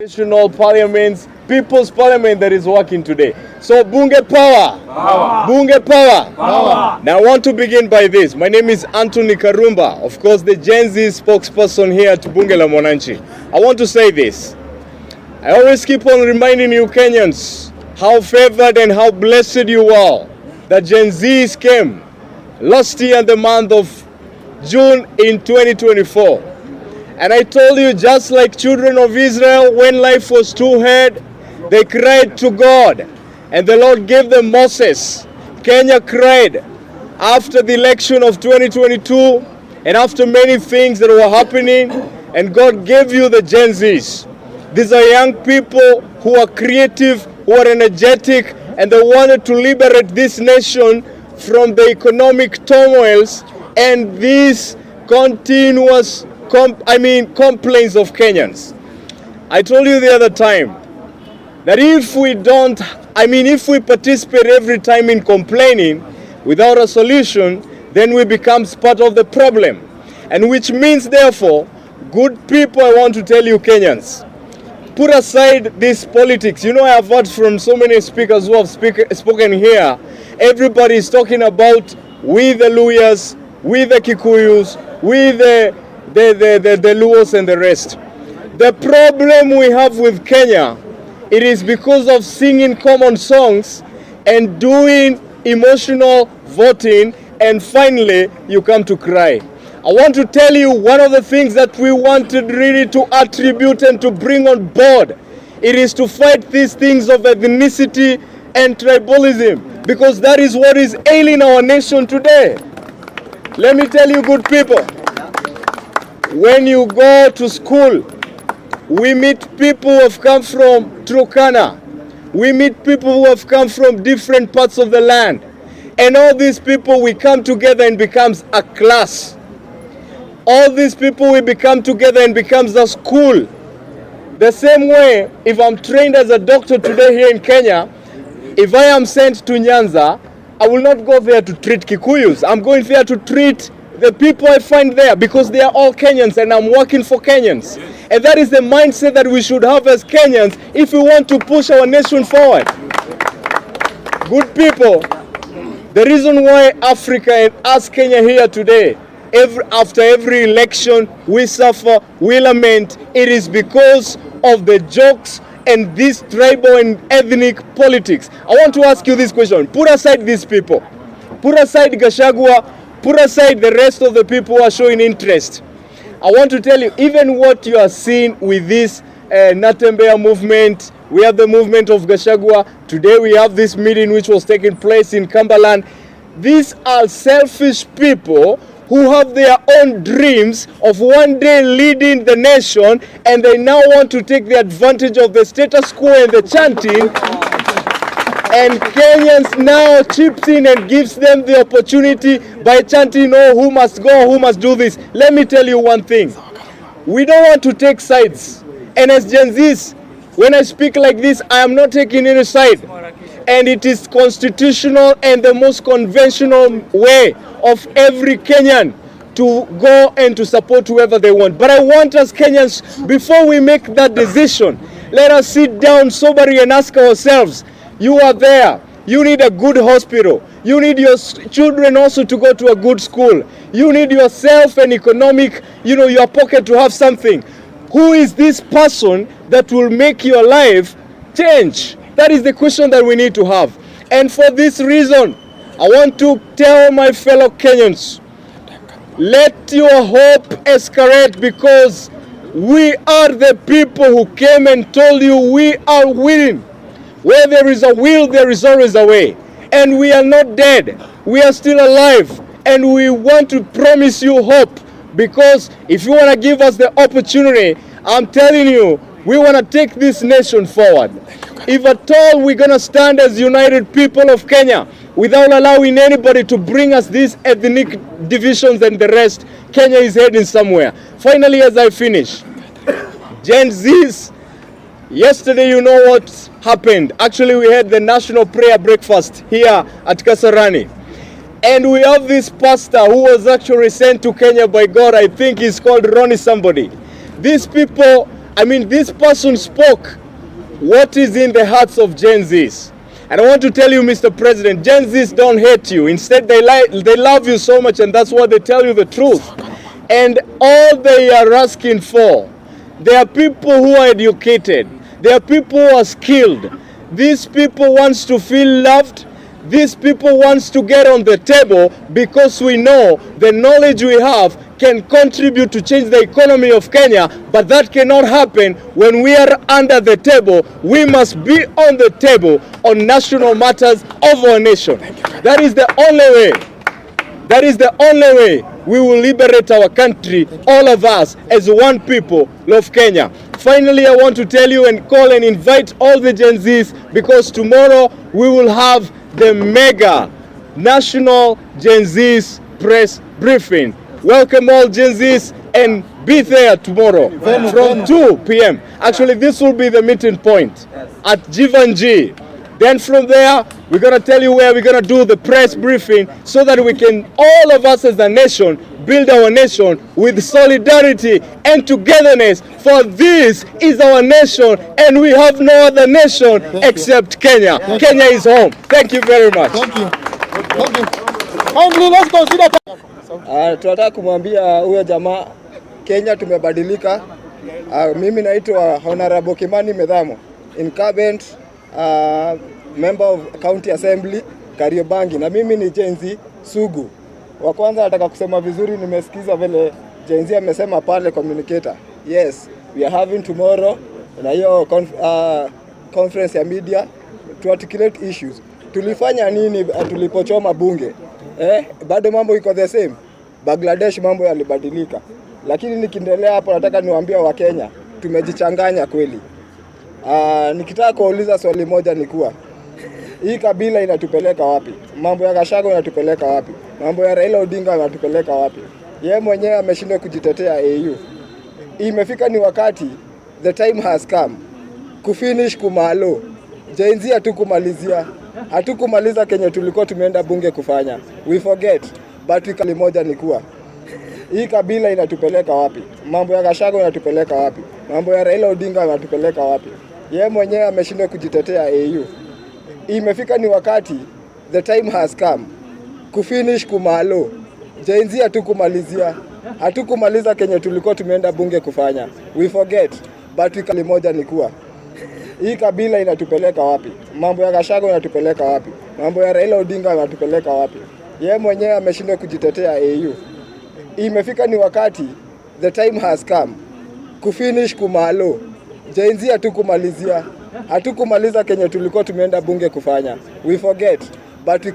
National parliaments, people's parliament that is working today. So bunge power. Bunge power. Now I want to begin by this. My name is Anthony Karumba, of course the GENZ spokesperson here at Bunge la Mwananchi. I want to say this. I always keep on reminding you Kenyans how favored and how blessed you are that Gen Zs came last year in the month of June in 2024. And I told you, just like children of Israel, when life was too hard, they cried to God. And the Lord gave them Moses. Kenya cried after the election of 2022 and after many things that were happening. And God gave you the Gen Zs. These are young people who are creative, who are energetic, and they wanted to liberate this nation from the economic turmoils and these continuous complaints of Kenyans. I told you the other time that if we participate every time in complaining without a solution, then we become part of the problem. And which means, therefore, good people, I want to tell you Kenyans, put aside this politics. You know, I have heard from so many speakers who have spoken here. Everybody is talking about we the Luyas, we the Kikuyus, we the Luos and the rest. The problem we have with Kenya, it is because of singing common songs and doing emotional voting, and finally you come to cry. I want to tell you one of the things that we wanted really to attribute and to bring on board. It is to fight these things of ethnicity and tribalism, because that is what is ailing our nation today. Let me tell you, good people, when you go to school, we meet people who have come from Turkana. We meet people who have come from different parts of the land. And all these people, we come together and becomes a class. All these people, we become together and becomes a school. The same way, if I'm trained as a doctor today here in Kenya, if I am sent to Nyanza, I will not go there to treat Kikuyus. I'm going there to treat the people I find there, because they are all Kenyans and I'm working for Kenyans. And that is the mindset that we should have as Kenyans if we want to push our nation forward. Good people, the reason why Africa and us Kenya here today, after every election, we suffer, we lament, it is because of the jokes and this tribal and ethnic politics. I want to ask you this question. Put aside these people. Put aside Gachagua. Put aside the rest of the people who are showing interest. I want to tell you, even what you are seeing with this Natembeya movement, we have the movement of Gachagua. Today we have this meeting which was taking place in Cumberland. These are selfish people who have their own dreams of one day leading the nation, and they now want to take the advantage of the status quo and the chanting. And Kenyans now chips in and gives them the opportunity by chanting, oh, who must go, who must do this. Let me tell you one thing. We don't want to take sides. And as Gen Zs, when I speak like this, I am not taking any side. And it is constitutional and the most conventional way of every Kenyan to go and to support whoever they want. But I want us Kenyans, before we make that decision, let us sit down soberly and ask ourselves, you are there. You need a good hospital. You need your children also to go to a good school. You need yourself an economic, your pocket to have something. Who is this person that will make your life change? That is the question that we need to have. And for this reason, I want to tell my fellow Kenyans, let your hope escalate, because we are the people who came and told you we are willing. Where there is a will, there is always a way. And we are not dead. We are still alive. And we want to promise you hope. Because if you want to give us the opportunity, I'm telling you, we want to take this nation forward. If at all we're going to stand as united people of Kenya, without allowing anybody to bring us these ethnic divisions and the rest, Kenya is heading somewhere. Finally, as I finish, Gen Zs, yesterday, you know what happened. Actually, we had the national prayer breakfast here at Kasarani. And we have this pastor who was actually sent to Kenya by God. I think he's called Ronnie somebody. These people, I mean, this person spoke what is in the hearts of Gen Zs. And I want to tell you, Mr. President, Gen Zs don't hate you. Instead, they love you so much, and that's why they tell you the truth. And all they are asking for, there are people who are educated. There are people who are skilled. These people wants to feel loved. These people wants to get on the table because we know the knowledge we have can contribute to change the economy of Kenya, but that cannot happen when we are under the table. We must be on the table on national matters of our nation. That is the only way. That is the only way we will liberate our country, all of us, as one people of Kenya. Finally, I want to tell you and call and invite all the Gen Zs, because tomorrow we will have the mega national Gen Zs press briefing. Welcome all Gen Zs and be there tomorrow from 2 p.m. Actually, this will be the meeting point at GENZ. Then from there, we're going to tell you where we're going to do the press briefing so that we can, all of us as a nation, build our nation with solidarity and togetherness. For this is our nation and we have no other nation except Kenya. Kenya is home. Thank you very much. Thank you. Thank you. Finally, let's consider. Tunataka kumwambia huyo jamaa Kenya tumebadilika. Mimi naitwa Honorable Kimani Medhamo, incumbent member of County Assembly Kariobangi, na mimi ni Gen Z sugu. Wa kwanza nataka kusema vizuri, nimesikiza vile Gen Z amesema pale communicator. Yes, we are having tomorrow na hiyo conference ya media to articulate issues. Tulifanya nini tulipochoma bunge? Bado mambo iko the same. Bangladesh mambo yalibadilika. Lakini nikiendelea hapo nataka niwaambie wa Kenya tumejichanganya kweli. Nikitaka kuuliza swali moja ni kuwa hii kabila inatupeleka wapi? Mambo ya Gachagua inatupeleka wapi? Mambo ya Raila Odinga inatupeleka wapi? Yeye mwenyewe ameshindwa kujitetea AU. Imefika ni wakati, the time has come kufinish kumalo. Gen Z hatukumaliza Kenya tulikuwa tumeenda bunge kufanya. We forget, but kali moja ni kuwa hii kabila inatupeleka wapi? Mambo ya Gachagua inatupeleka wapi? Mambo ya Raila Odinga inatupeleka wapi? Yeye mwenyewe ameshindwa kujitetea AU. Imefika ni wakati, the time has come kufinish kumalo. Gen Z hatukumaliza Kenya tulikuwa tumeenda bunge kufanya. We forget, but kali moja ni kuwa hii kabila inatupeleka wapi? Mambo ya Gachagua inatupeleka wapi? Mambo ya Raila Odinga inatupeleka wapi? Yeye mwenyewe ameshindwa kujitetea AU. Imefika ni wakati, the time has come kufinish kumalo. Gen Z hatukumaliza Kenya tulikuwa tumeenda bunge kufanya. We forget, but